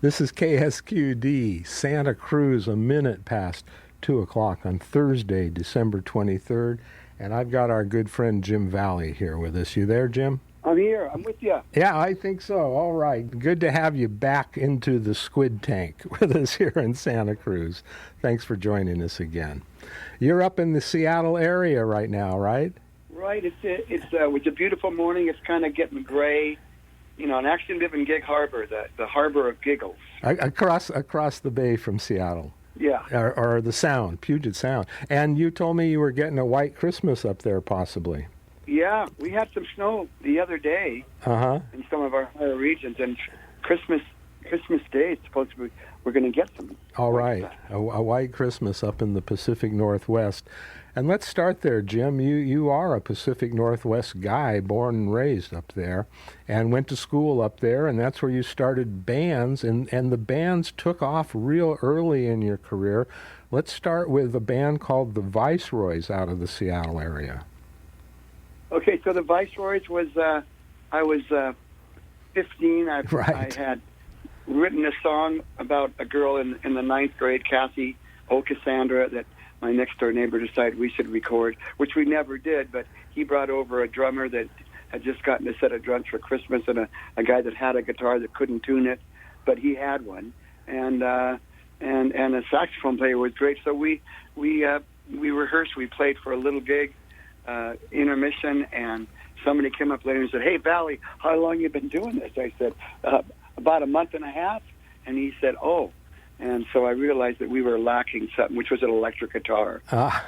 This is KSQD, Santa Cruz, a minute past 2 o'clock on Thursday, December 23rd. And I've got our good friend Jim Valley here with us. You there, Jim? I'm here. I'm with you. Yeah, I think so. All right. Good to have you back into the squid tank with us here in Santa Cruz. Thanks for joining us again. You're up in the Seattle area right now, right? Right. It's a beautiful morning. It's kind of getting gray. You know, and actually live in Gig Harbor, the harbor of giggles. Across the bay from Seattle. Yeah. Or the Sound, Puget Sound. And you told me you were getting a white Christmas up there, possibly. Yeah, we had some snow the other day in some of our higher regions, and Christmas Day, supposedly we're going to get some. All right, a white Christmas up in the Pacific Northwest. And let's start there, Jim. You are a Pacific Northwest guy, born and raised up there, and went to school up there, and that's where you started bands, and the bands took off real early in your career. Let's start with a band called the Viceroys out of the Seattle area. Okay, so the Viceroys was, I was 15. I had written a song about a girl in the ninth grade, Kathy Cassandra, that my next-door neighbor decided we should record, which we never did, but he brought over a drummer that had just gotten a set of drums for Christmas and a guy that had a guitar that couldn't tune it, but he had one, and a saxophone player was great. So we rehearsed. We played for a little gig, intermission, and somebody came up later and said, "Hey, Valley, how long you been doing this?" I said, "About a month and a half." And he said, "Oh." And so I realized that we were lacking something, which was an electric guitar.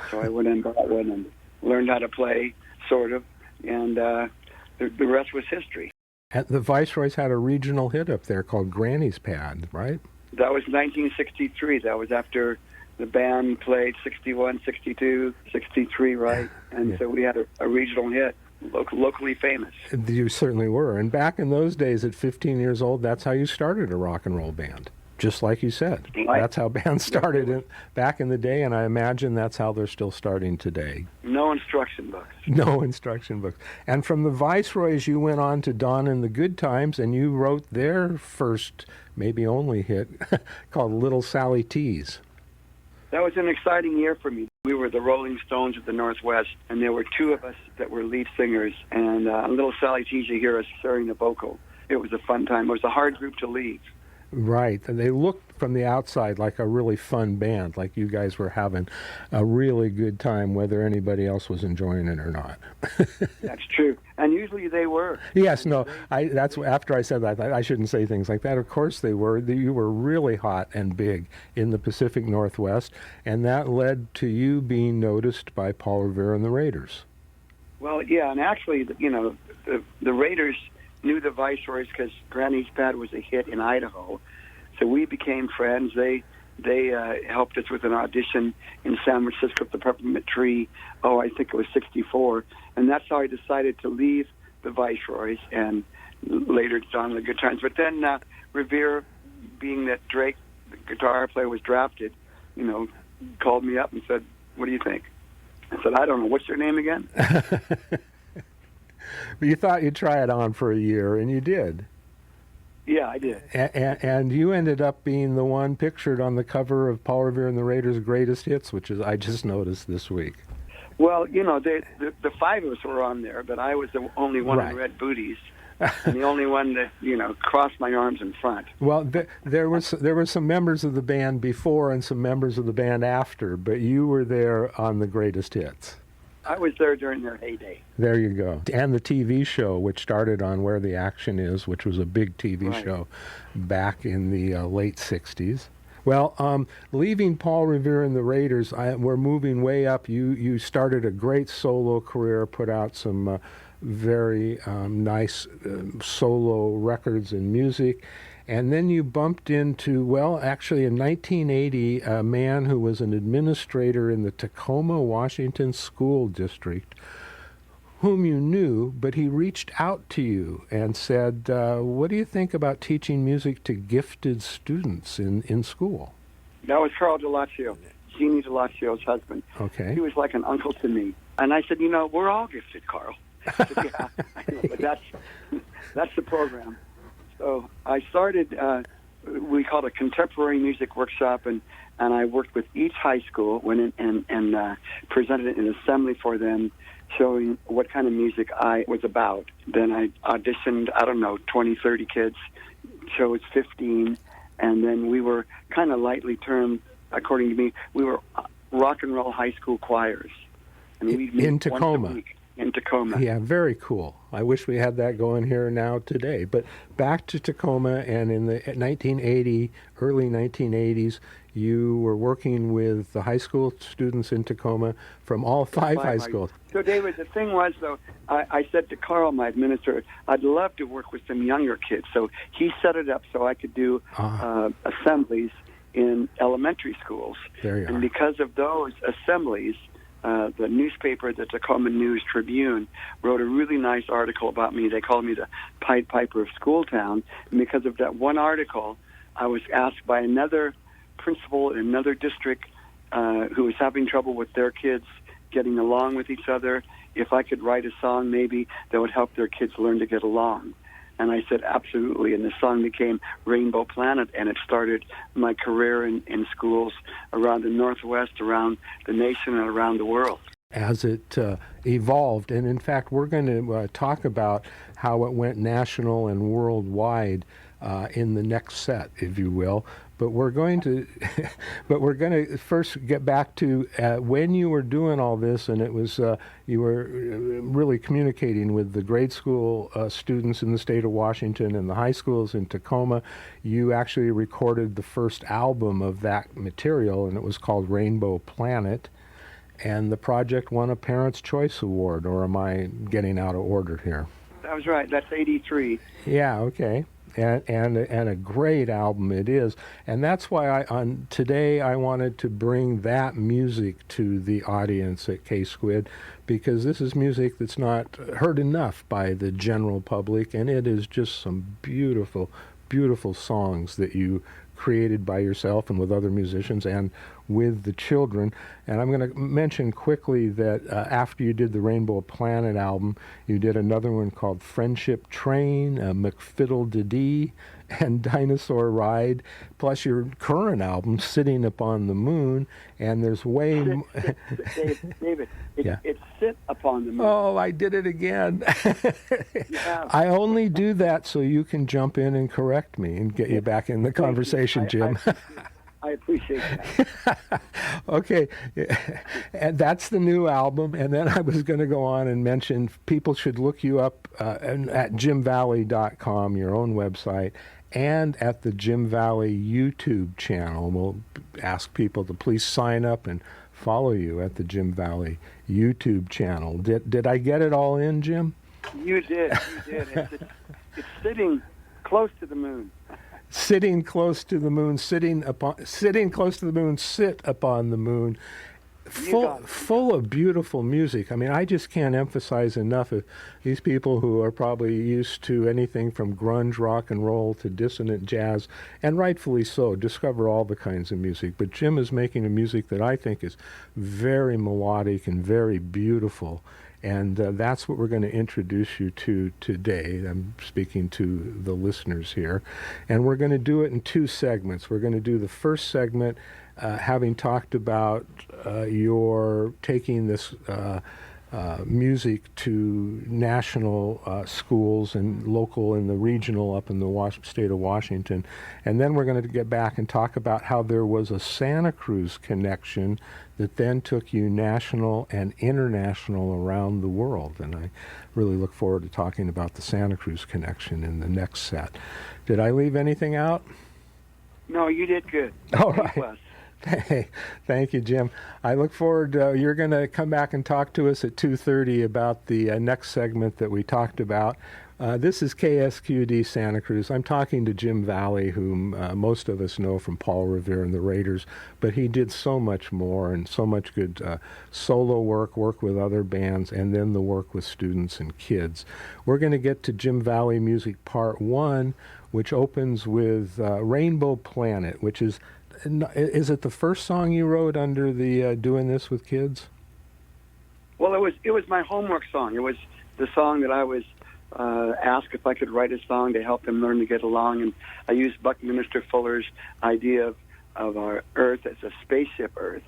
So I went and bought one and learned how to play, sort of, and the rest was history. And the Viceroys had a regional hit up there called Granny's Pad, right? That was 1963. That was after the band played 61, 62, 63, right? And yeah. So we had a regional hit, locally famous. You certainly were. And back in those days, at 15 years old, that's how you started a rock and roll band. Just like you said. Right. That's how bands started back in the day, and I imagine that's how they're still starting today. No instruction books. No instruction books. And from the Viceroys, you went on to Dawn and the Good Times, and you wrote their first, maybe only hit, called Little Sally Tease. That was an exciting year for me. We were the Rolling Stones of the Northwest, and there were two of us that were lead singers, and Little Sally Tease, you hear us sharing the vocal. It was a fun time. It was a hard group to lead. Right. And they looked from the outside like a really fun band, like you guys were having a really good time, whether anybody else was enjoying it or not. That's true. And usually they were. Yes, no. That's after I said that, I shouldn't say things like that. Of course they were. You were really hot and big in the Pacific Northwest, and that led to you being noticed by Paul Revere and the Raiders. Well, yeah, and actually, you know, the Raiders knew the Viceroys because Granny's Pad was a hit in Idaho. So we became friends. They helped us with an audition in San Francisco at the Peppermint Tree. I think it was 64. And that's how I decided to leave the Viceroys and later Dawn and the Good Times. But then Revere, being that Drake, the guitar player, was drafted, you know, called me up and said, "What do you think?" I said, "I don't know. What's your name again?" But you thought you'd try it on for a year, and you did. Yeah, I did. And you ended up being the one pictured on the cover of Paul Revere and the Raiders' Greatest Hits, which is I just noticed this week. Well, you know, the five of us were on there, but I was the only one in red booties, and the only one that, you know, crossed my arms in front. Well, there were some members of the band before and some members of the band after, but you were there on the Greatest Hits. I was there during their heyday. There you go. And the TV show, which started on Where the Action Is, which was a big TV show back in the late 60s. Well, leaving Paul Revere and the Raiders, we're moving way up. You started a great solo career, put out some very nice solo records and music. And then you bumped into, well, actually in 1980, a man who was an administrator in the Tacoma, Washington School District, whom you knew, but he reached out to you and said, what do you think about teaching music to gifted students in school? That was Carl Delaccio, Jeannie Delacio's husband. Okay. He was like an uncle to me. And I said, you know, we're all gifted, Carl. I said, yeah, I know, but that's the program. So I started we called a contemporary music workshop, and I worked with each high school, went in and presented an assembly for them, showing what kind of music I was about. Then I auditioned, 20, 30 kids, chose 15, and then we were kind of lightly termed, according to me, we were rock and roll high school choirs. And we'd meet in Tacoma. Once a week in Tacoma. Yeah, very cool. I wish we had that going here now today. But back to Tacoma, and in the early 1980s, you were working with the high school students in Tacoma from all five high schools. So, David, the thing was, though, I said to Carl, my administrator, I'd love to work with some younger kids. So he set it up so I could do assemblies in elementary schools. There you are. And because of those assemblies, the newspaper, the Tacoma News Tribune, wrote a really nice article about me. They called me the Pied Piper of Schooltown. And because of that one article, I was asked by another principal in another district who was having trouble with their kids getting along with each other, if I could write a song maybe that would help their kids learn to get along. And I said, absolutely. And the song became Rainbow Planet, and it started my career in schools around the Northwest, around the nation, and around the world. As it evolved, and in fact, we're going to talk about how it went national and worldwide in the next set, if you will. But we're going to, first get back to when you were doing all this, and it was you were really communicating with the grade school students in the state of Washington and the high schools in Tacoma. You actually recorded the first album of that material, and it was called Rainbow Planet. And the project won a Parents' Choice Award, or am I getting out of order here? That was right. That's 83. Yeah. Okay. And a great album it is, and that's why today I wanted to bring that music to the audience at KSQD, because this is music that's not heard enough by the general public, and it is just some beautiful, beautiful songs that you created by yourself and with other musicians and with the children. And I'm going to mention quickly that after you did the Rainbow Planet album, you did another one called Friendship Train, McFiddle-de-Dee, and Dinosaur Ride, plus your current album, Sitting Upon the Moon. And there's way David, it's Sit Upon the Moon. Oh, I did it again. I only do that so you can jump in and correct me and get you back in the conversation, Jim. I appreciate that. Okay, and that's the new album. And then I was going to go on and mention people should look you up at jimvalley.com, your own website, and at the Jim Valley YouTube channel. We'll ask people to please sign up and follow you at the Jim Valley YouTube channel. Did I get it all in, Jim? You did. It's sitting close to the moon. Sitting close to the moon, sitting close to the moon, sit upon the moon. Full of beautiful music. I mean, I just can't emphasize enough of these people who are probably used to anything from grunge rock and roll to dissonant jazz, and rightfully so, discover all the kinds of music. But Jim is making a music that I think is very melodic and very beautiful. And that's what we're going to introduce you to today. I'm speaking to the listeners here. And we're going to do it in two segments. We're going to do the first segment having talked about your taking this music to national schools and local and the regional up in the state of Washington. And then we're going to get back and talk about how there was a Santa Cruz connection that then took you national and international around the world. And I really look forward to talking about the Santa Cruz connection in the next set. Did I leave anything out? No, you did good. All right. Hey, thank you, Jim. I look forward you're going to come back and talk to us at 2:30 about the next segment that we talked about. This is KSQD Santa Cruz. I'm talking to Jim Valley, whom most of us know from Paul Revere and the Raiders, but he did so much more and so much good solo work with other bands, and then the work with students and kids. We're going to get to Jim Valley Music Part 1, which opens with Rainbow Planet, which is it the first song you wrote under the Doing This with Kids? Well, it was my homework song. It was the song that I was asked if I could write a song to help them learn to get along, and I used Buckminster Fuller's idea of our Earth as a spaceship Earth.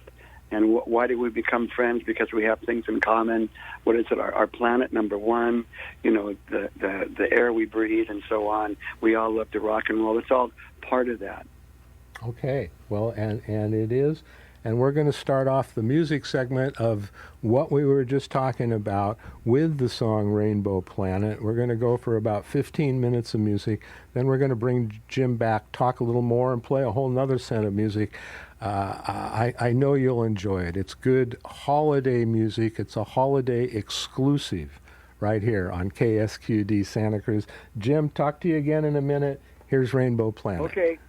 And why do we become friends? Because we have things in common. What is it? Our planet, number one. You know, the air we breathe, and so on. We all love to rock and roll. It's all part of that. Okay. Well, and it is. And we're going to start off the music segment of what we were just talking about with the song Rainbow Planet. We're going to go for about 15 minutes of music. Then we're going to bring Jim back, talk a little more, and play a whole nother set of music. I know you'll enjoy it. It's good holiday music. It's a holiday exclusive right here on KSQD Santa Cruz. Jim, talk to you again in a minute. Here's Rainbow Planet. Okay.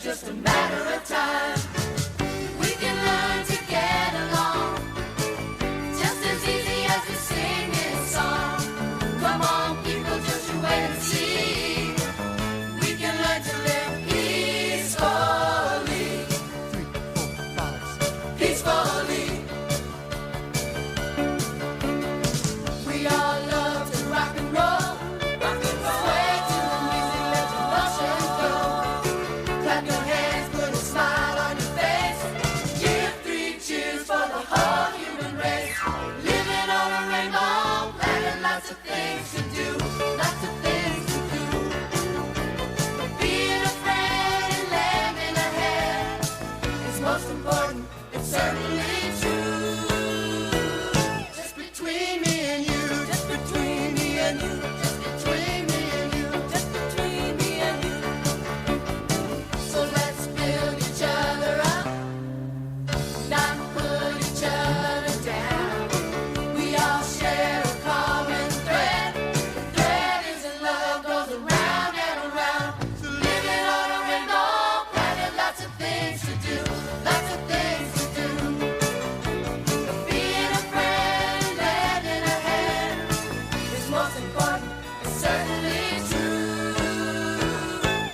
Just a matter of time. We can learn to get along, just as easy as we sing this song. Come on, people, just you wait and see. We can learn to live peacefully. 3, 4, 5, 6. Peacefully. We all love to rock and roll. Sway to the music, let your emotions go. Clap your hands, put a smile on your face. Give 3 cheers for the whole human race. Living on a rainbow planet, lots of things to do. Lots of things to do. Being a friend and lending a hand is most important. It's certainly true. Just between me and you. Just between me and you. Just between me and you. Just between me and you. So let's build each other up, not put each other down. We all share a common thread. The thread is in love, goes around and around. So living on a rainbow planet, lots of things to do. Lots of things to do. Being a friend, lending a hand is most important. It's certainly true.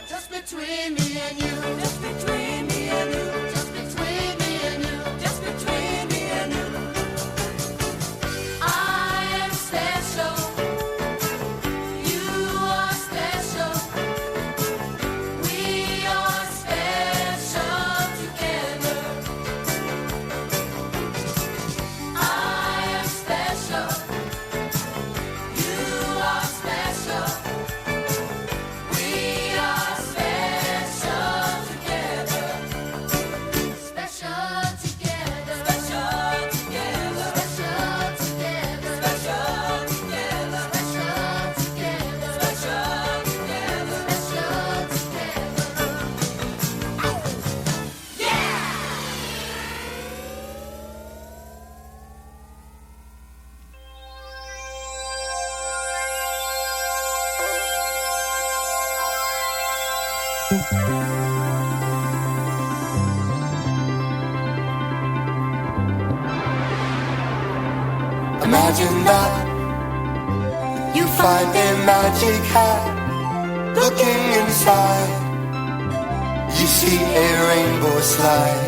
Just between me and you. Just between me and you. Just between me and you. Just between me and you. I am special. You are special. We are special together. I am special. You are special. We are special together. Special together. Special together. Special together. Special together. Special together. Special together. Special together. Yeah! Imagine that you find a magic hat. Looking inside, you see a rainbow slide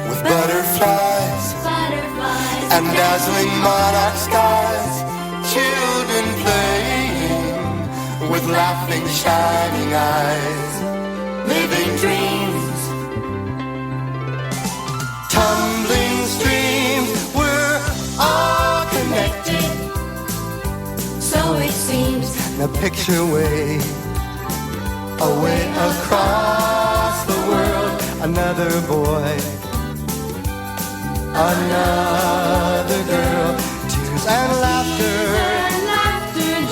with butterflies and dazzling monarch skies. Children playing with laughing, shining eyes, living dreams, tumbling streams. We're all connected, So it seems. now picture away across the world. Another boy, another girl. Tears and laughter,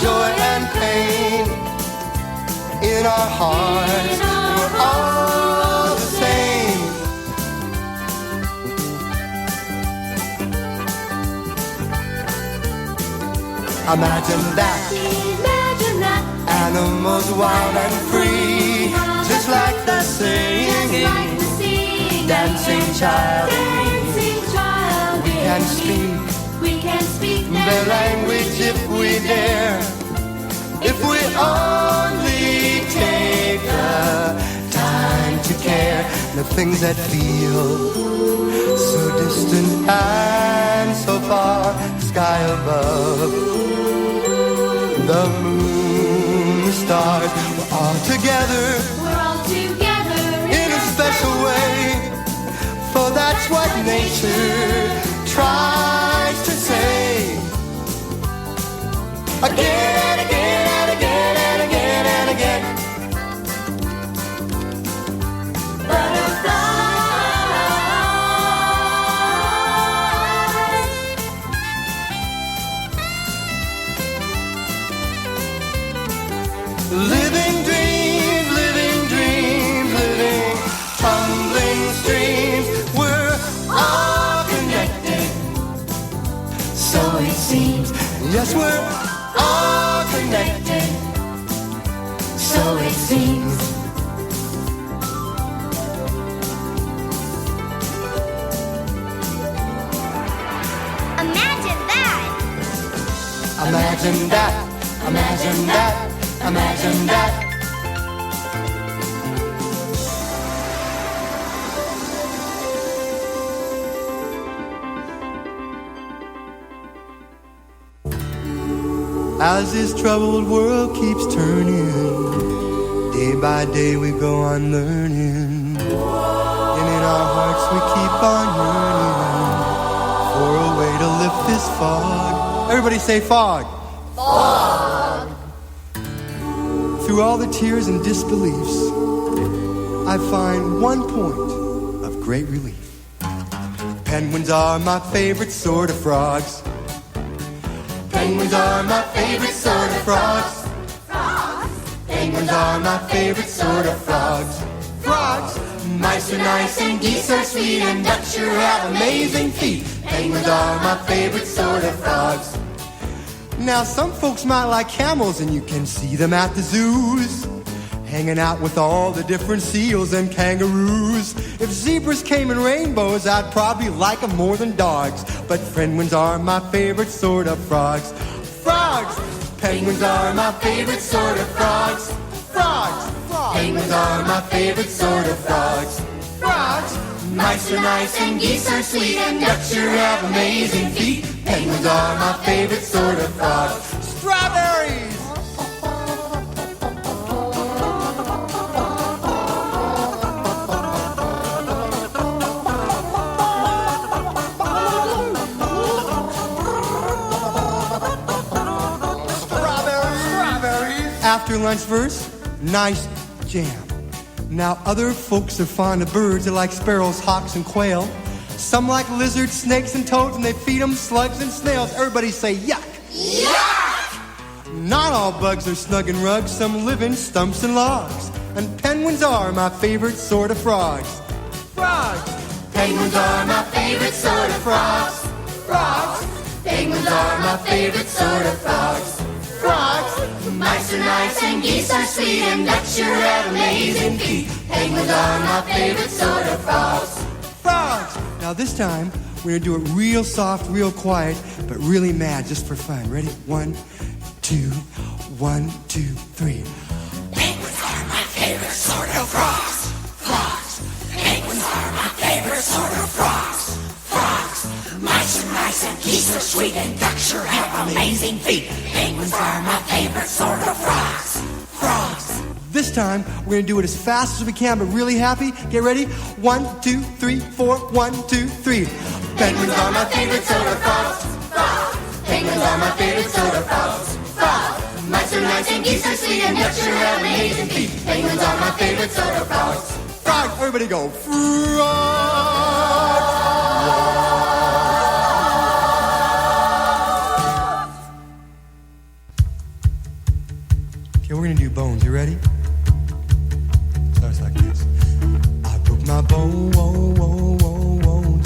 joy and pain in our hearts. We're Imagine that. Imagine that. Animals wild and free, just like the singing, Just like the singing. dancing child. Dancing child. We can speak We can speak their language if we dare. If we only take the time to care. The things that feel so distant and so far, sky above, the moon, the stars, we're all together. We're all together In a special way, for that's what nature tries to say. Again and again and again and again and again. Living dreams, living dreams, living tumbling streams. We're all connected, so it seems. Yes, we're all connected, so it seems. Imagine that. Imagine that, imagine that, imagine that. As this troubled world keeps turning, day by day we go on learning, and in our hearts we keep on yearning for a way to lift this fog. Everybody say fog. Fog. Through all the tears and disbeliefs, I find one point of great relief. Penguins are my favorite sort of frogs. Penguins are my favorite sort of frogs. Penguins are my favorite sort of frogs. Frogs! Mice are nice and geese are sweet and ducks sure have amazing feet. Penguins are my favorite sort of frogs. Now some folks might like camels and you can see them at the zoos, hanging out with all the different seals and kangaroos. If zebras came in rainbows, I'd probably like them more than dogs. But penguins are my favorite sort of frogs. Frogs! Penguins are my favorite sort of frogs. Frogs! Penguins are my favorite sort of frogs. Frogs! Mice are nice and geese are sweet and ducks sure have amazing feet. Penguins are my favorite sort of frogs. Strawberries! After lunch verse, nice jam. Now other folks are fond of birds. They like sparrows, hawks, and quail. Some like lizards, snakes, and toads, and they feed them slugs and snails. Everybody say yuck. Yuck! Not all bugs are snug and rugs. Some live in stumps and logs. And penguins are my favorite sort of frogs. Frogs! Penguins are my favorite sort of frogs. Frogs! Penguins are my favorite sort of frogs. Frogs! Mice are nice and geese are sweet and ducks sure have amazing feet. Penguins are my favorite sort of frogs. Frogs! Now this time, we're gonna do it real soft, real quiet, but really mad just for fun. Ready? 1, 2, 1, 2, 3. Penguins are my favorite sort of frogs. Frogs! Penguins are my favorite sort of frogs. Frogs! Mice are nice and geese are sweet and ducks sure have amazing feet. Penguins are my favorite sort of frogs. Frogs! This time, we're gonna do it as fast as we can, but really happy. Get ready? 1, 2, 3, 4, 1, 2, 3. Penguins are my favorite sort of frogs. Frogs! Penguins are my favorite sort of frogs. Frogs! Mice are nice and geese are sweet and ducks sure have amazing feet. Penguins are my favorite sort of frogs. Frogs! Everybody go. Frogs! Okay, we're gonna do bones. You ready? Starts like this. I broke my bones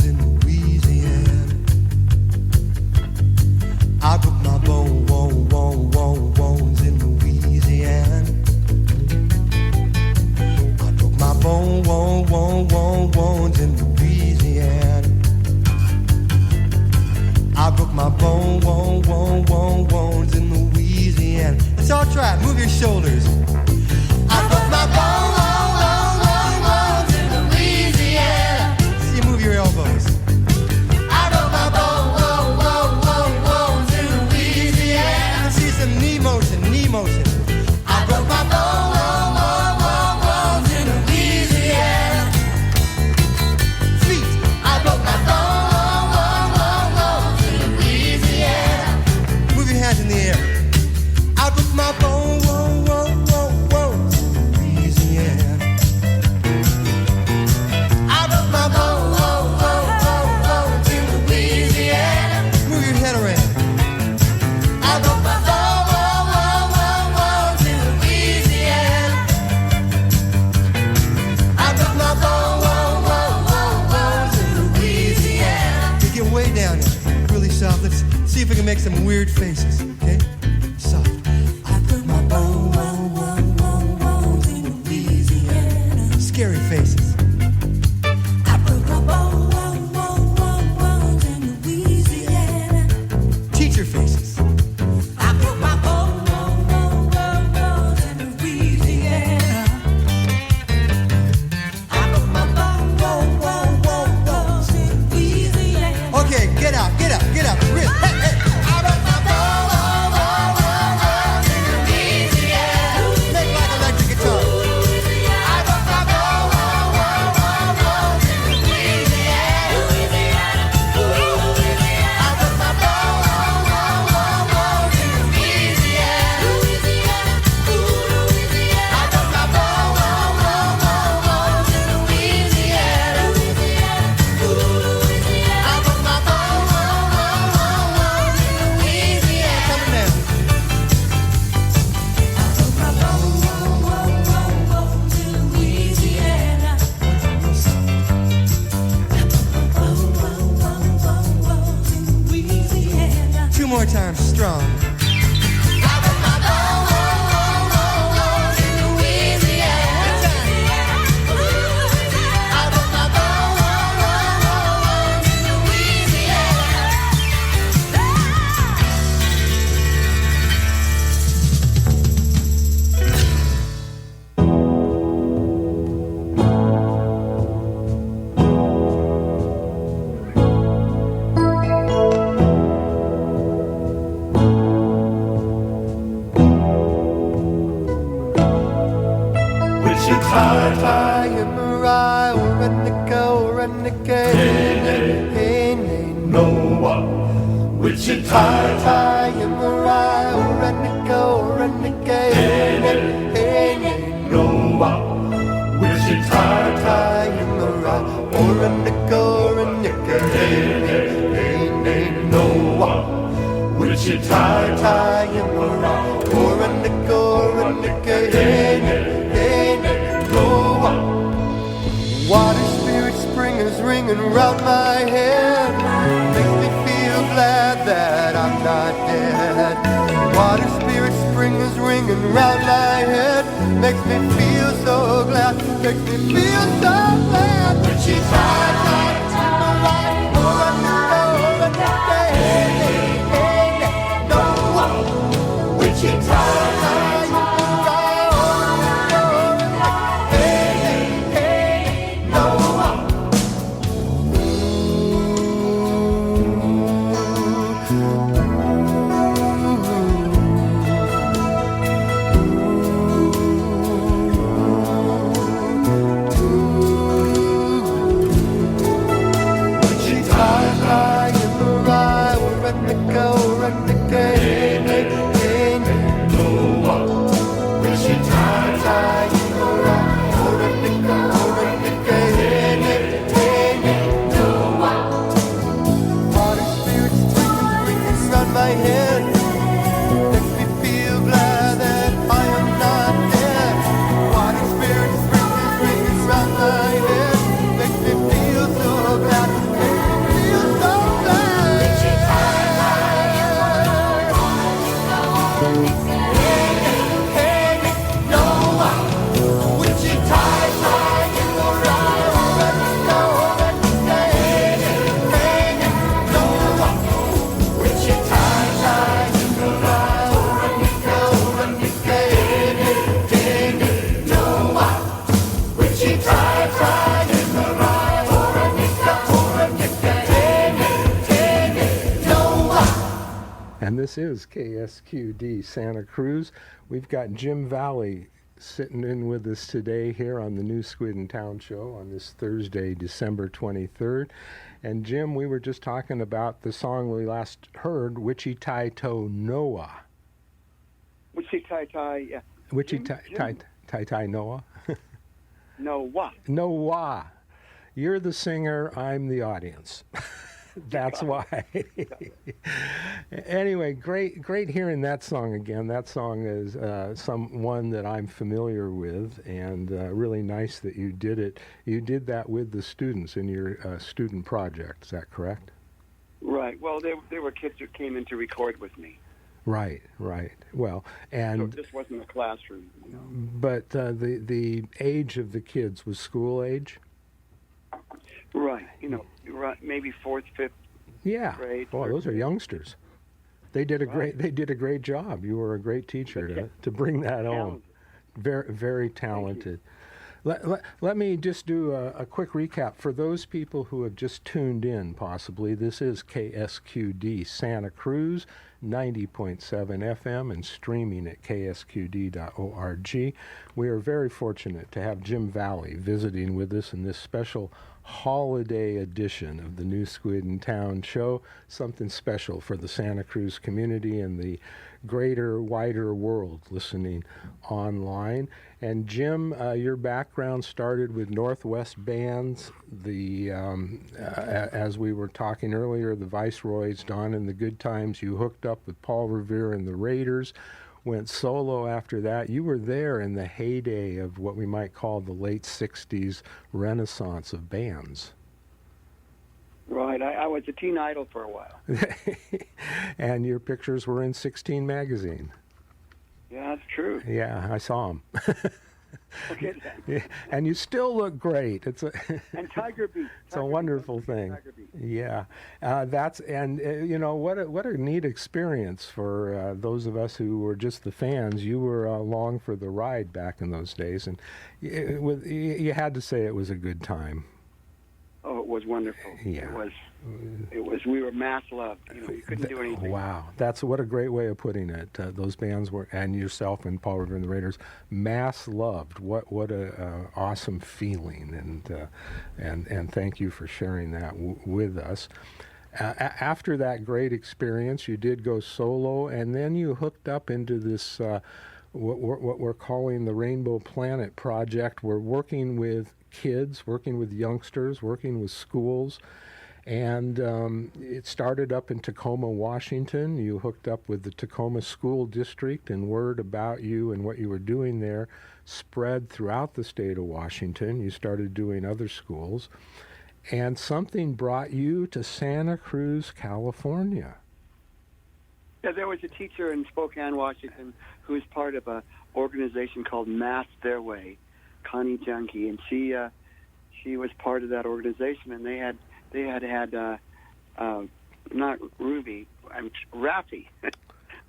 in Louisiana. I broke my bones shoulders. I put my bones in Louisiana. See you move your elbows. I put my bones in Louisiana. See some knee motion, knee motion. I put my bones in Louisiana. Feet. I put my bones in Louisiana. Move your hands in the air. I put my bones in Louisiana. I put my bones in Louisiana. Move your head around. I put my bones in Louisiana. I put my bones in Louisiana. You get way down here, really soft. Let's see if we can make some weird faces, okay? Soft. I put my bones in Louisiana. Scary faces. I put my bones in Louisiana. Teacher faces. I put my bones in Louisiana. I put my bones in Louisiana. Okay, get out, get up, get up. Hey, hey. I put my bones in Louisiana. Make like electric guitar. I put my bones in Louisiana. I put my bones in Louisiana. I put my bones in Louisiana. I put my bones in Louisiana. Coming down. Two more times, strong. I put my bones in Louisiana. I put my bones in Louisiana. Wichita, Mariah, Noah. Wichita, Mariah, Noah. Wichita, Mariah, Noah. Wichita, Noah. Water, spirit, spring is ringing round my head. Makes me feel glad that I'm not dead. Water, spirit, spring is ringing round my head. Makes me feel so glad. Makes me feel so glad. Wichita, Wichita, my head. Makes me feel glad that I am not dead. Water spirit springs round my head. Makes me feel so glad. Makes me feel so glad. Hey, Noah, Wichita, in the right, Noah, Wichita. And this is KSQD Santa Cruz. We've got Jim Valley sitting in with us today here on the New Squid in Town show on this Thursday, December 23rd. And Jim, we were just talking about the song we last heard, Wichita Noah. Wichita, yeah. Wichita Noah? Noah. Noah. You're the singer, I'm the audience. That's why. Anyway, great hearing that song again. That song is one that I'm familiar with, and really nice that you did it. You did that with the students in your student project. Is that correct? Right. Well, there were kids who came in to record with me. Right. Well, and so this wasn't a classroom. No. But the age of the kids was school age. Right. Right. Maybe fourth, fifth. Yeah. Grade. Boy, those are youngsters. They did a great job. You were a great teacher to bring that on. Very, very talented. Let me just do a quick recap. For those people who have just tuned in, possibly, this is KSQD Santa Cruz, 90.7 FM, and streaming at ksqd.org. We are very fortunate to have Jim Valley visiting with us in this special holiday edition of the New Squid in Town show, something special for the Santa Cruz community and the greater, wider world listening online. And Jim, your background started with Northwest Bands, as we were talking earlier, the Viceroys, Don and the Good Times. You hooked up with Paul Revere and the Raiders, went solo after that. You were there in the heyday of what we might call the late 60s renaissance of bands. Right. I was a teen idol for a while. And your pictures were in 16 magazine. Yeah, that's true. Yeah, I saw them. Okay. Yeah, and you still look great. And Tiger Beat. It's a wonderful thing. Tiger Beat. Yeah, what a neat experience for those of us who were just the fans. You were along for the ride back in those days, and you had to say it was a good time. Oh, it was wonderful. Yeah. It was. We were mass loved. You couldn't do anything. Wow, that's what a great way of putting it. Those bands were, and yourself and Paul Revere and the Raiders, mass loved. What a awesome feeling, and thank you for sharing that with us. After that great experience, you did go solo, and then you hooked up into this what we're calling the Rainbow Planet Project. We're working with kids, working with youngsters, working with schools. And it started up in Tacoma, Washington. You hooked up with the Tacoma School District, and word about you and what you were doing there spread throughout the state of Washington. You started doing other schools. And something brought you to Santa Cruz, California. Yeah, there was a teacher in Spokane, Washington, who was part of an organization called Math Their Way, Connie Junkie, and she was part of that organization, and they had not Ruby, Raffy.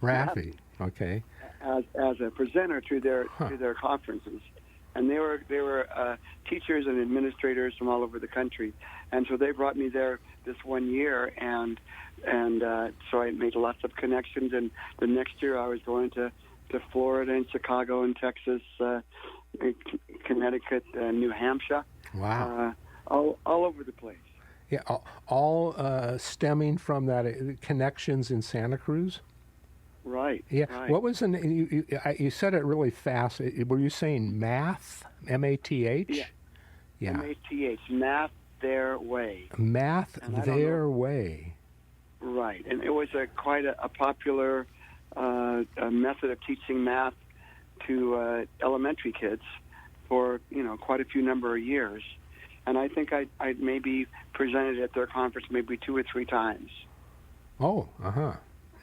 Raffy, okay. As a presenter to their conferences, and they were teachers and administrators from all over the country, and so they brought me there this one year, and so I made lots of connections. And the next year I was going to Florida and Chicago and Texas, Connecticut, New Hampshire. Wow. All over the place. Yeah, all stemming from that connections in Santa Cruz? Right. Yeah. Right. What was you said it really fast. Were you saying math? M-A-T-H? Yeah. Yeah. M-A-T-H. Math Their Way. Math Their Way. Right. And it was quite a popular method of teaching math to elementary kids for quite a few number of years. And I think I maybe presented at their conference maybe 2 or 3 times. Oh, uh-huh.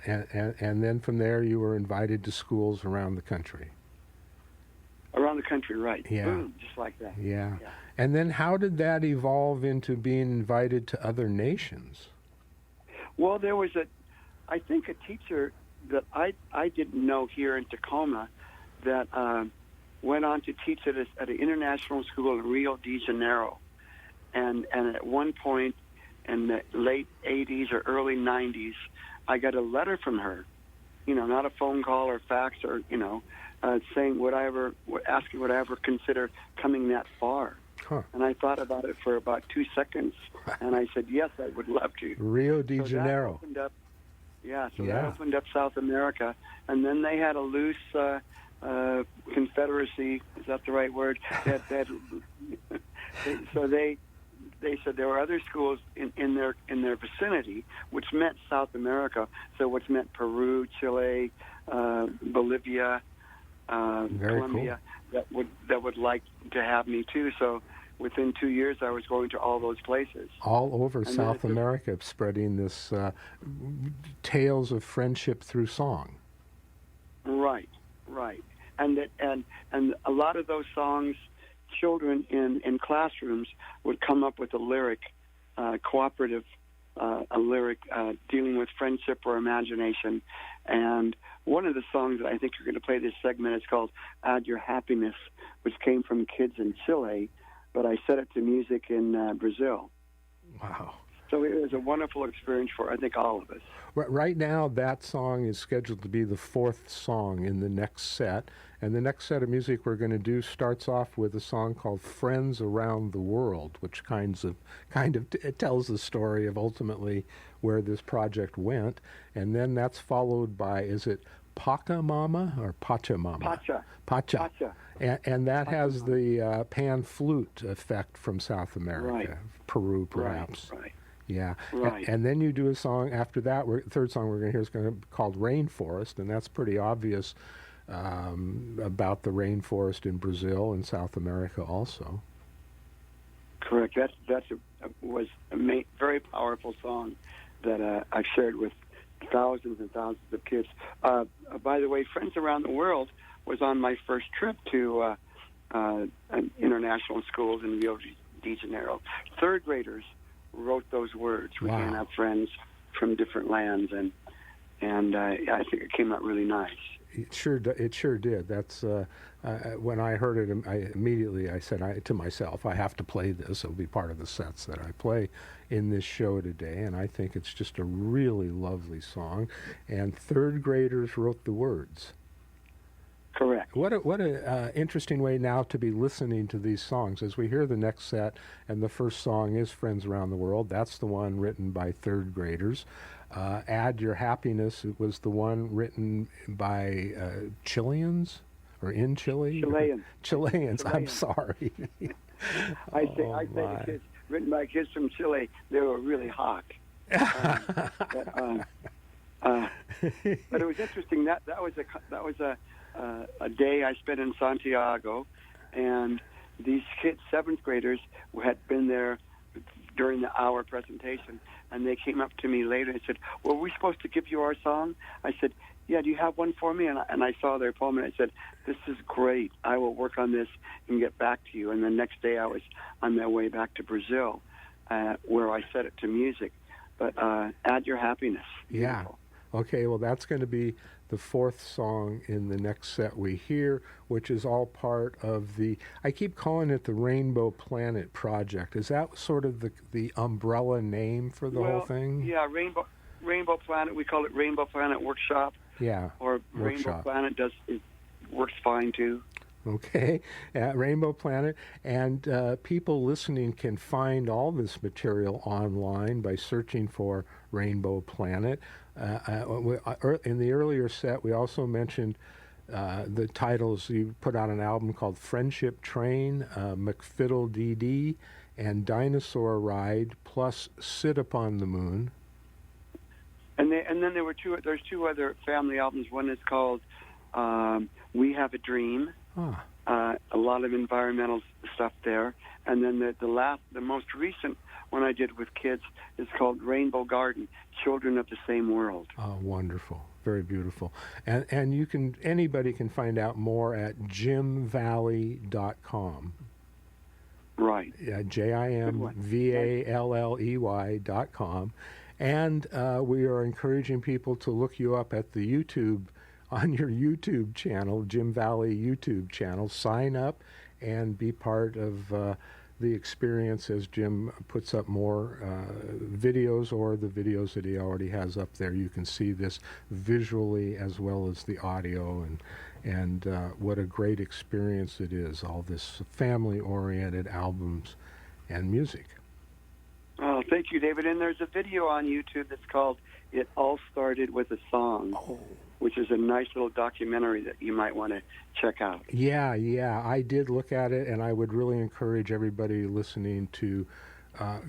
And then from there you were invited to schools around the country. Around the country, right. Yeah. Boom, just like that. Yeah. And then how did that evolve into being invited to other nations? Well, there was I think a teacher that I didn't know here in Tacoma that went on to teach at an international school in Rio de Janeiro. And at one point, in the late 80s or early 90s, I got a letter from her, not a phone call or fax or, saying, asking would I ever consider coming that far? Huh. And I thought about it for about 2 seconds, and I said, yes, I would love to. Rio de So Janeiro. that opened up, that Yeah. opened up South America, and then they had a loose confederacy. Is that the right word? So they said there were other schools in their vicinity, which meant South America. So which meant Peru, Chile, Bolivia, Colombia, cool. that would like to have me too. So within 2 years, I was going to all those places. All over South America, spreading this tales of friendship through song. Right. And a lot of those songs, children in classrooms would come up with a lyric, cooperative, a lyric dealing with friendship or imagination. And one of the songs that I think you're going to play this segment is called "Add Your Happiness," which came from kids in Chile, but I set it to music in Brazil. Wow. So it was a wonderful experience for, I think, all of us. Right now, that song is scheduled to be the 4th song in the next set. And the next set of music we're going to do starts off with a song called "Friends Around the World," which kind of it tells the story of ultimately where this project went. And then that's followed by, is it Pachamama or Pachamama? Pacha. And that has the pan flute effect from South America, Peru perhaps. Right. Yeah, Right. And then you do a song after that. Third song we're going to hear is going to be called "Rainforest," and that's pretty obvious about the rainforest in Brazil and South America also. Correct. Was a very powerful song that I've shared with thousands and thousands of kids. By the way, "Friends Around the World" was on my first trip to international schools in Rio de Janeiro. Third graders wrote those words. We can't have friends from different lands, and I think it came out really nice. It sure did. That's when I heard it. I said to myself, I have to play this. It'll be part of the sets that I play in this show today. And I think it's just a really lovely song. And third graders wrote the words. Correct. What a interesting way now to be listening to these songs. As we hear the next set, and the first song is "Friends Around the World." That's the one written by third graders. "Add Your Happiness" it was the one written by Chileans, or in Chile? Chileans. I'm sorry. I say the kids, written by kids from Chile, they were really hot. But it was interesting. That was a day I spent in Santiago, and these kids, 7th graders, had been there during the hour presentation, and they came up to me later and said, "Were we supposed to give you our song?" I said, "Yeah, do you have one for me?" And I saw their poem, and I said, "This is great. I will work on this and get back to you." And the next day I was on my way back to Brazil, where I set it to music. But "Add Your Happiness." Yeah. Beautiful. Okay, well, that's going to be the 4th song in the next set we hear, which is all part of I keep calling it the Rainbow Planet Project. Is that sort of the umbrella name for the whole thing? Yeah, Rainbow Planet. We call it Rainbow Planet Workshop. Yeah, Or workshop. Rainbow Planet works fine too. Okay, at Rainbow Planet. And people listening can find all this material online by searching for Rainbow Planet. In the earlier set, we also mentioned the titles. You put out an album called "Friendship Train," "McFiddle DD," and "Dinosaur Ride," plus "Sit Upon the Moon." And then there's 2 other family albums. One is called "We Have a Dream." A lot of environmental stuff there. And then the most recent one I did with kids is called "Rainbow Garden: Children of the Same World." Oh, wonderful. Very beautiful. And anybody can find out more at jimvalley.com. Right. Yeah, JIMVALLEY.com. And we are encouraging people to look you up at the YouTube, on your YouTube channel, Jim Valley YouTube channel. Sign up and be part of the experience as Jim puts up more videos, or the videos that he already has up there. You can see this visually as well as the audio, and what a great experience it is, all this family-oriented albums and music. Oh, thank you, David. And there's a video on YouTube that's called "It All Started with a Song," which is a nice little documentary that you might want to check out. Yeah, I did look at it, and I would really encourage everybody listening to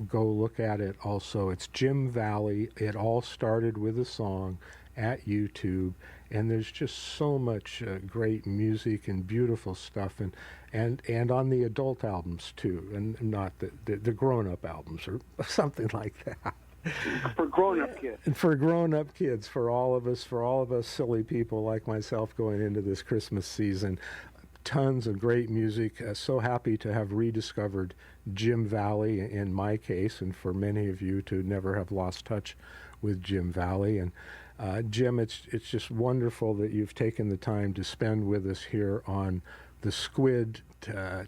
go look at it also. It's Jim Valley. It All Started with a Song at YouTube, and there's just so much great music and beautiful stuff, and on the adult albums too, and not the grown-up albums or something like that. For grown-up kids. And for grown-up kids, for all of us silly people like myself going into this Christmas season, tons of great music. So happy to have rediscovered Jim Valley in my case, and for many of you to never have lost touch with Jim Valley. And Jim, it's just wonderful that you've taken the time to spend with us here on the Squid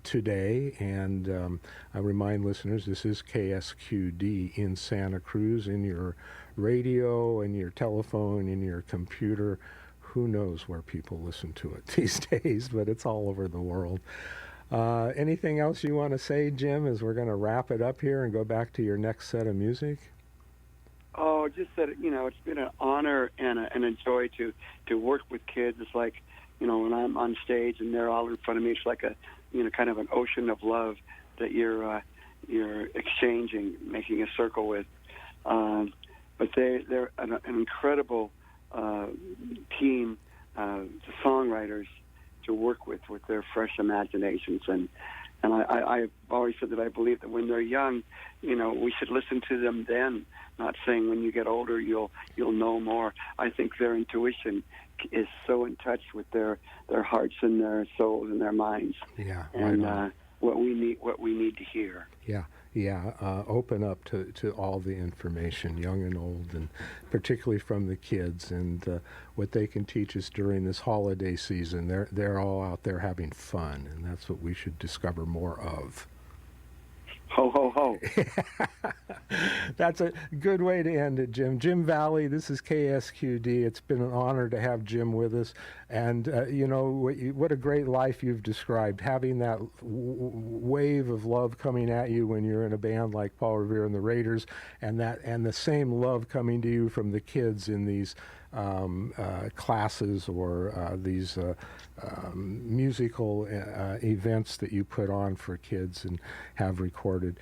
today, and I remind listeners this is KSQD in Santa Cruz, in your radio, in your telephone, in your computer. Who knows where people listen to it these days, but it's all over the world. Anything else you want to say, Jim, as we're going to wrap it up here and go back to your next set of music? Oh, just that, it's been an honor and a joy to work with kids. It's like, when I'm on stage and they're all in front of me, it's like a, kind of an ocean of love that you're exchanging, making a circle with. But they're an incredible team, songwriters to work with their fresh imaginations. And I've always said that I believe that when they're young, we should listen to them then, not saying when you get older you'll know more. I think their intuition is so in touch with their hearts and their souls and their minds. Yeah, and what we need to hear. Yeah. Open up to all the information, young and old, and particularly from the kids, and what they can teach us during this holiday season. They're all out there having fun, and that's what we should discover more of. Ho, ho, ho. That's a good way to end it, Jim. Jim Valley, this is KSQD. It's been an honor to have Jim with us. And, what a great life you've described, having that wave of love coming at you when you're in a band like Paul Revere and the Raiders, and the same love coming to you from the kids in these classes or these musical events that you put on for kids and have recorded.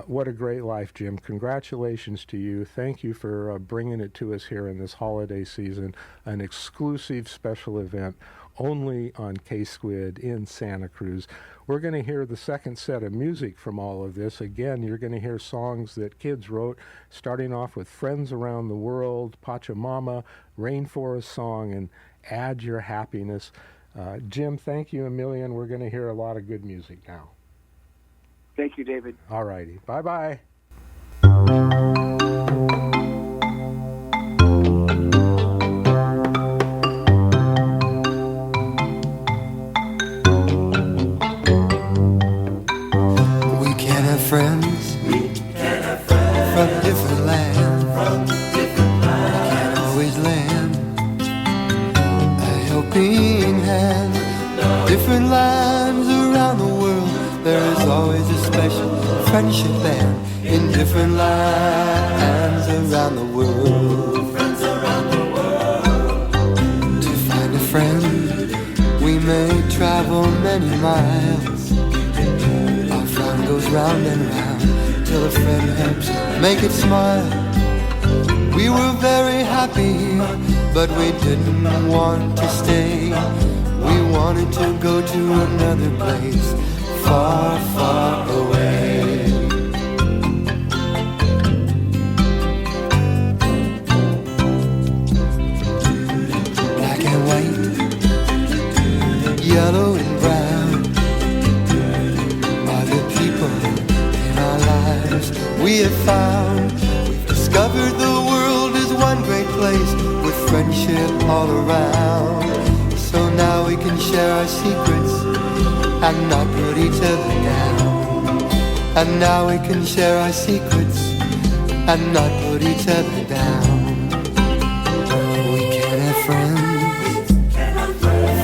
What a great life, Jim. Congratulations to you. Thank you for bringing it to us here in this holiday season, an exclusive special event only on KSQD in Santa Cruz. We're going to hear the second set of music from all of this. Again, you're going to hear songs that kids wrote, starting off with Friends Around the World, Pachamama, Rainforest Song, and Add Your Happiness. Jim, thank you a million. We're going to hear a lot of good music now. Thank you, David. All righty. Bye-bye. Friends from different lands. Can't always lend a helping hand. Different lands around the world, there is always a special friendship band. In different lands around the world, to find a friend, we may travel many miles. Goes round and round till a friend helps make it smile. We were very happy here, but we didn't want to stay. We wanted to go to another place, far, far away. Black and white, yellow and brown, we have found. We've discovered the world is one great place with friendship all around. So now we can share our secrets and not put each other down. And now we can share our secrets and not put each other down. We can have friends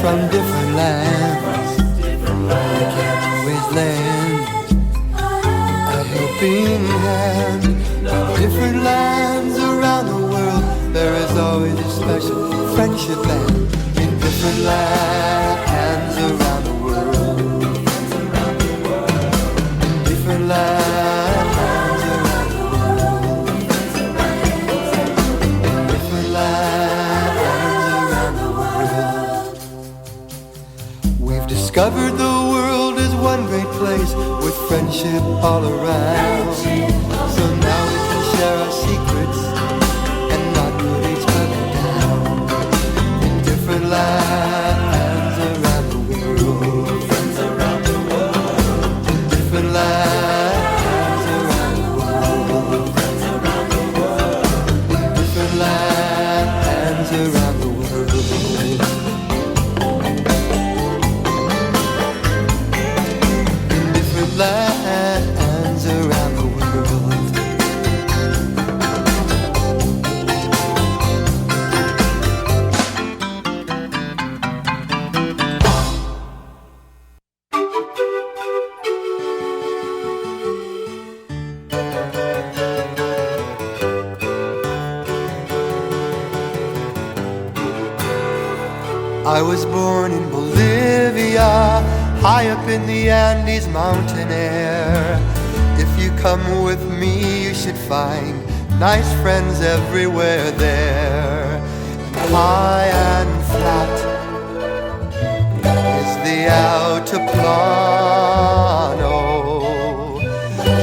from different lands. We can always lend a helping hand. In different lands around the world, there is always a special friendship band. In different lands around the world, in different lands around the world, in different lands around the world. We've discovered the world is one great place with friendship all around. So now we can share our secrets and not put each other down. In different lands around the world, friends around the world. In different lands around the world, friends around the world. In different lands around the world. In different lands around the world. I was born in Bolivia, high up in the Andes mountain air. If you come with me, you should find nice friends everywhere there. High and flat is the Altiplano,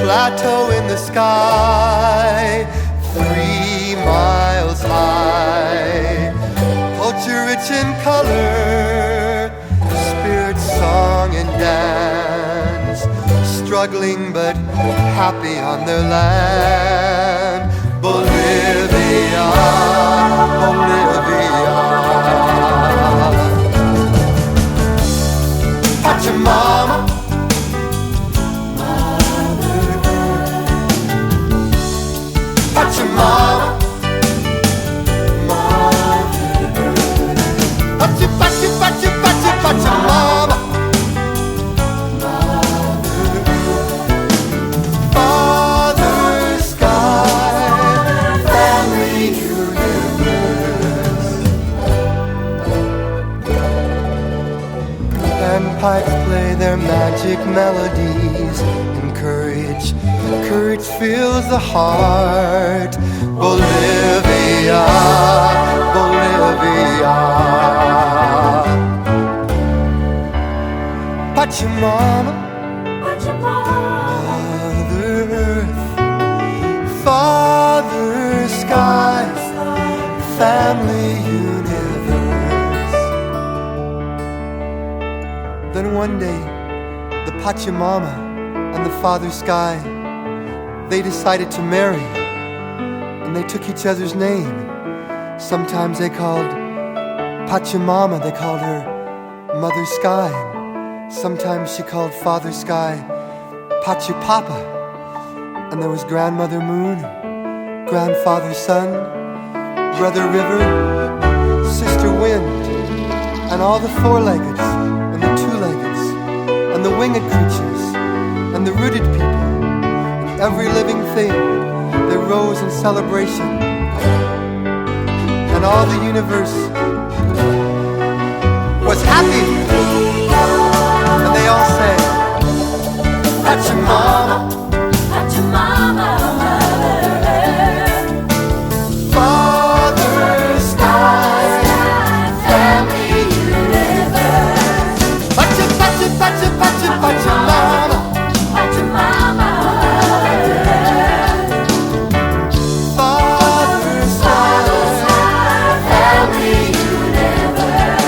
plateau in the sky, 3 miles high. Culture rich in color, spirit, song and dance, struggling but happy on their land. Bolivia, Bolivia. Pachamama, Mother Earth. Pachamama, Pachamama, Father Sky, Family Universe. Panpipes play their magic melodies, and courage fills the heart. Bolivia, Bolivia. Pachamama, Mother Earth, Father Sky, Family Universe. Then one day, the Pachamama and the Father Sky, they decided to marry, and they took each other's name. Sometimes they called Pachamama, they called her Mother Sky. Sometimes she called Father Sky Pachupapa. And there was Grandmother Moon, Grandfather Sun, Brother River, Sister Wind, and all the four-leggeds, and the two-leggeds, and the winged creatures, and the rooted people, and every living thing that rose in celebration. And all the universe was happy. And they all sang, Pachamama, Pachamama, Mother Earth. Father Sky, Family Universe. Pachamama, Pachamama, Mother Earth. Father Sky, Family Universe.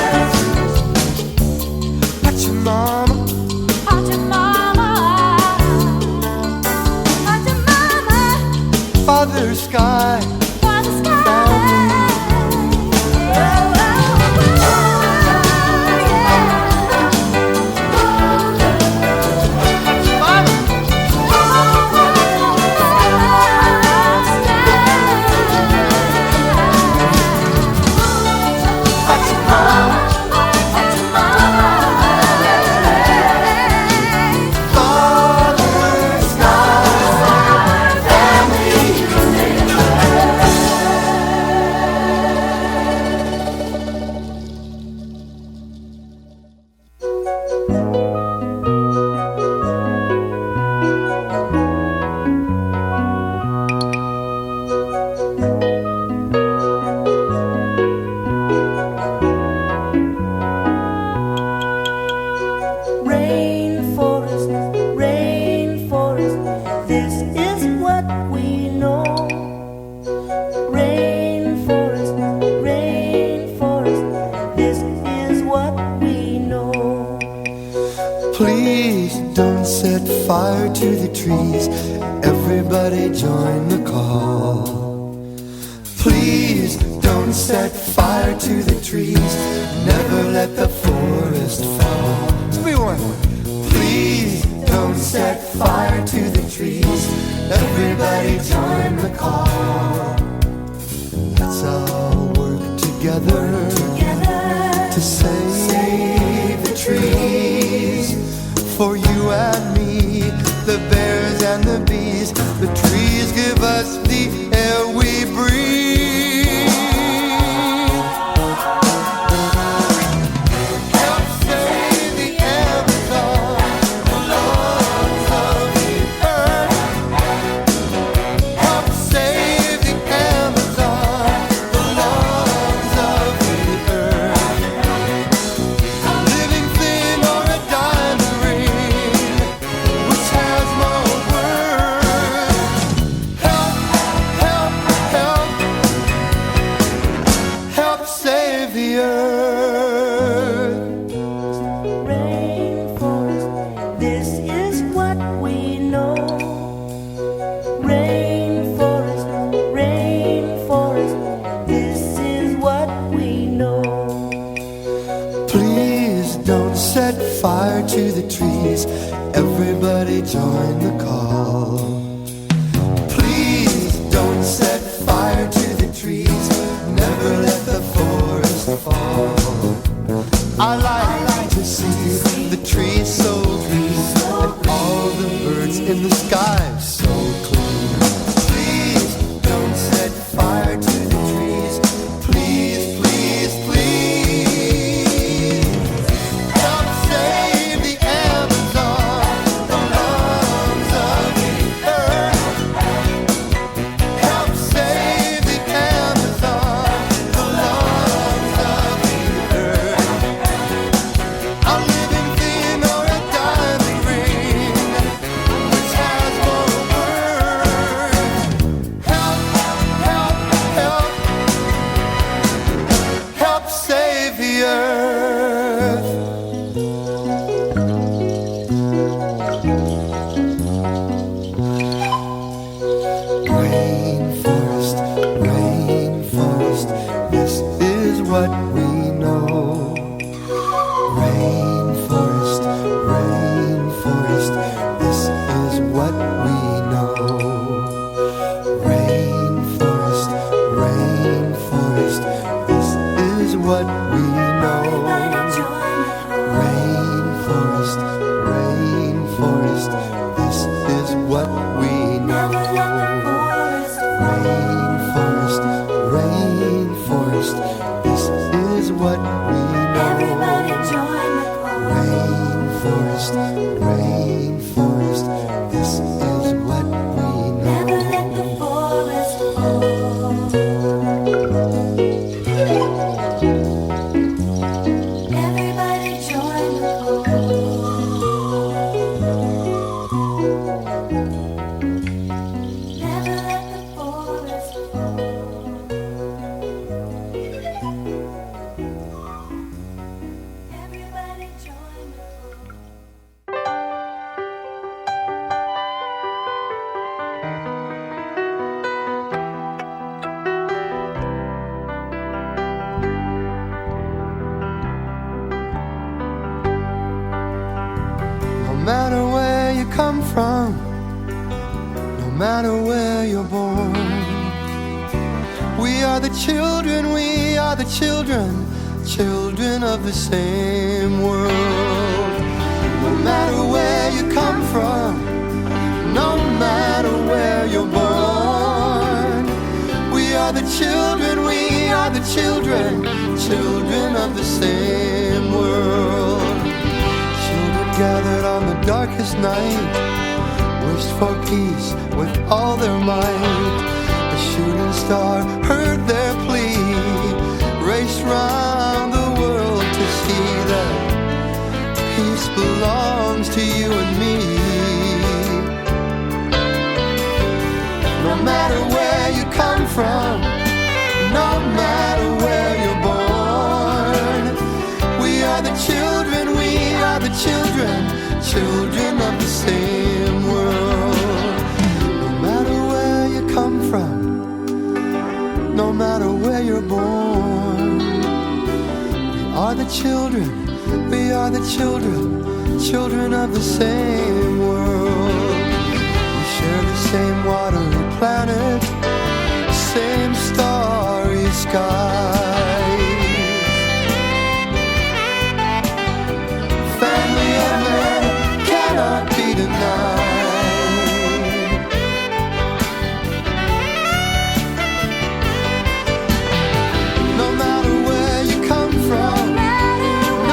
fire to the trees. Everybody join the call. Please don't set fire to the trees. Never let the forest fall. Everyone, please don't set fire to the trees. Everybody join the call. Let's all work together to save the trees. For you and me, the bears and the bees, the trees give us the air we breathe. Help save the Amazon, the lungs of the earth. Help save the Amazon, the lungs of the earth. A living thing or a diamond ring, which has more worth? Help, help, help, help save the earth. Rainforest, this is what we know. Rainforest, rainforest, this is what we know. Please don't set fire to the trees. Everybody join the call. Please don't set fire to the trees. Never let the forest fall. I like to see the trees so green and all the birds in the sky so clean. Please don't set fire to the trees. Please, please, please. Help save the Amazon, the lungs of the earth. Help save the Amazon, the lungs of the earth. A living thing or a diamond ring, which has more worth? Help, help, help, help save the earth. Rainforest, rainforest, this is what we know. Rainforest, rainforest, this is what we know. Rainforest, rainforest, this is what we know. Rainforest, rainforest, this is what we know. Rainforest, rainforest, this is what we know. Rainforest, rainforest, this is what we know. Everybody join the Never let the forest fall. Everybody join the No matter where you come from, no matter where you're born, we are the children, we are the children, children of the same world. No matter where you come from, no matter where you're born, we are the children, we are the children, children of the same world. Children gathered on the darkest night, wished for peace with all their might. A shooting star heard their plea, raced round the world to see that peace belongs to you and me. No matter where you come from, no matter where you're born, we are the children, we are the children, children of the same world. matter where you're born. We are the children, we are the children, children of the same world. We share the same watery planet, same starry skies. Family and man cannot be denied. No matter where you come from,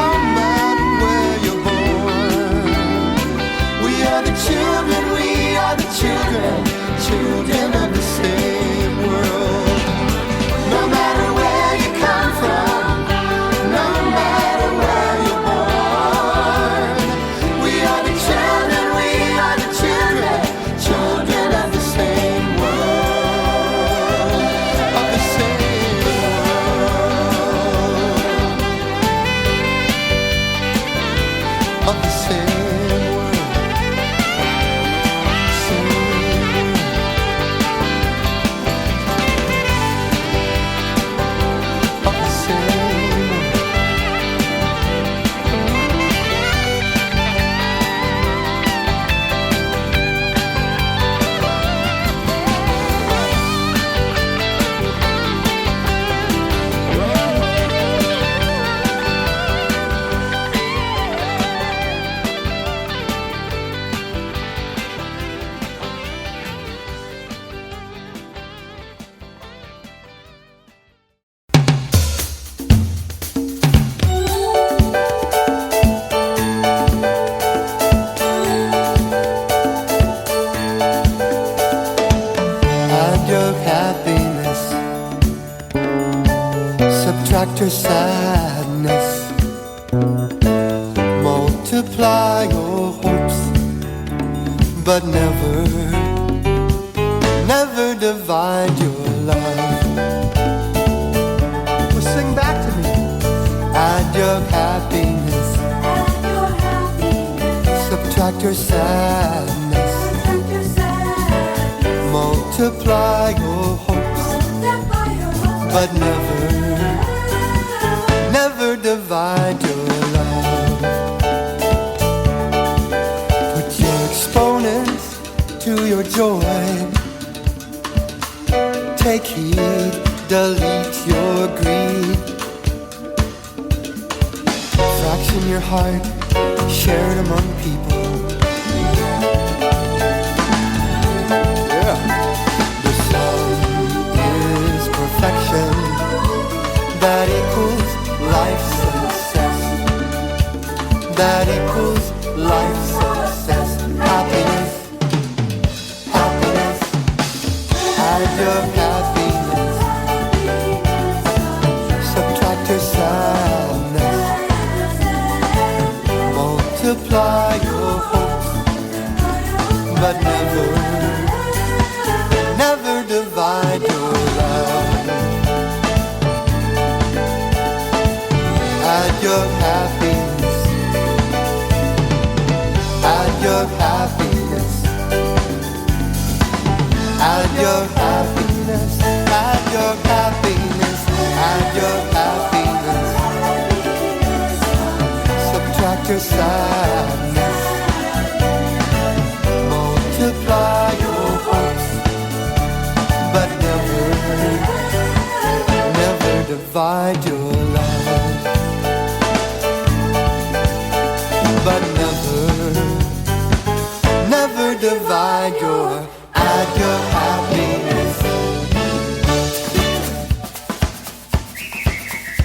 no matter where you're born, we are the children, we are the children, children of the same world. No matter where you come from, no matter where you're born, we are the children, we are the children, children of the same world, of the same world, of the same world, same world, of the same world. Add your happiness, subtract your sadness, multiply your hopes, but never, never divide your love. Well, sing back to me. Add your happiness, Add your happiness, subtract your sadness, subtract your sadness, multiply your hopes, multiply your hopes, but never, never divide your love. Put your exponents to your joy. Take heed, delete your greed. Fraction your heart, share it among people. Yeah. The sum is perfection. That equals life success. That equals life success. Happiness, happiness. Add your happiness, subtract your sadness, multiply your hopes, but never, never divide your love. Add your happiness, add your happiness, add your happiness, add your happiness, add your happiness, subtract your sadness, multiply your hopes, but never, never divide your love. But never, never divide your, add your happiness.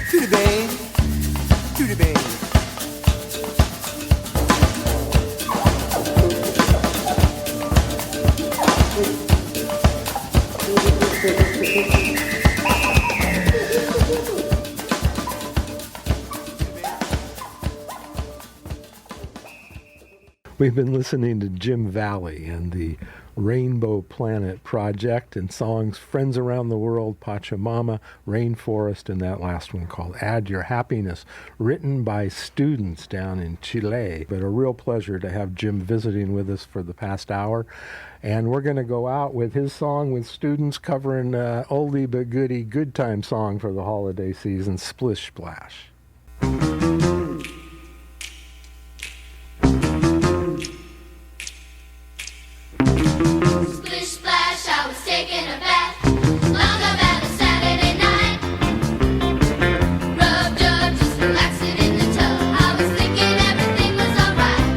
To the bang, to the bang. We've been listening to Jim Valley and the Rainbow Planet Project and songs Friends Around the World, Pachamama, Rainforest, and that last one called Add Your Happiness, written by students down in Chile. But a real pleasure to have Jim visiting with us for the past hour. And we're going to go out with his song with students covering oldie but goodie good time song for the holiday season, Splish Splash. Splish splash, I was taking a bath. Long about a Saturday night. Rubbed up, just relaxing in the tub. I was thinking everything was alright.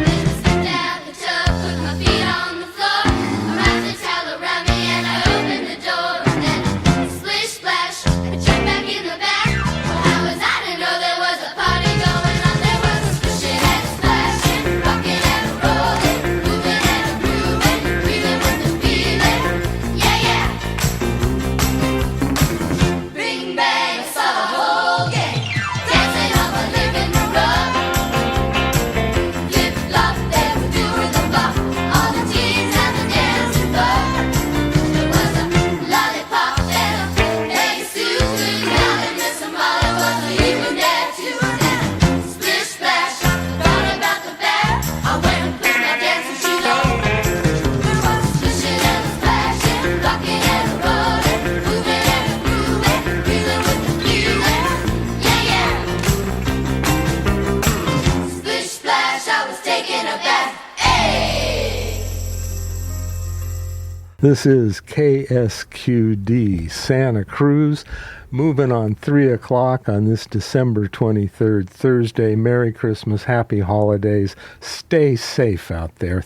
Then I stepped out the tub, put my feet on the floor. I wrapped the towel around me and I opened the door. And then splish splash, I jumped back in the bath. Well, how was I to know there was a party going on? There was a splishing and a splashing, rocking and a rolling, moving and a grooving, breathing with the feeling. Yeah, yeah. Bring bang, I saw the whole gang dancing on my living room. Flip flop, they were doing the bop. All the teens and the dancing floor. There was a lollipop and a egg soup. Now and Miss Molly wasn't even there too. Then splish splash, thought about the bear. I went and put my dancing shoes on. There was a splishing and a splashing, rocking and a rolling, moving and a grooving, feeling with the feeling. Yeah, yeah. Splish splash, I was taking a bath. Hey. This is KSQD Santa Cruz, moving on 3 o'clock on this December 23rd, Thursday. Merry Christmas, Happy Holidays. Stay safe out there.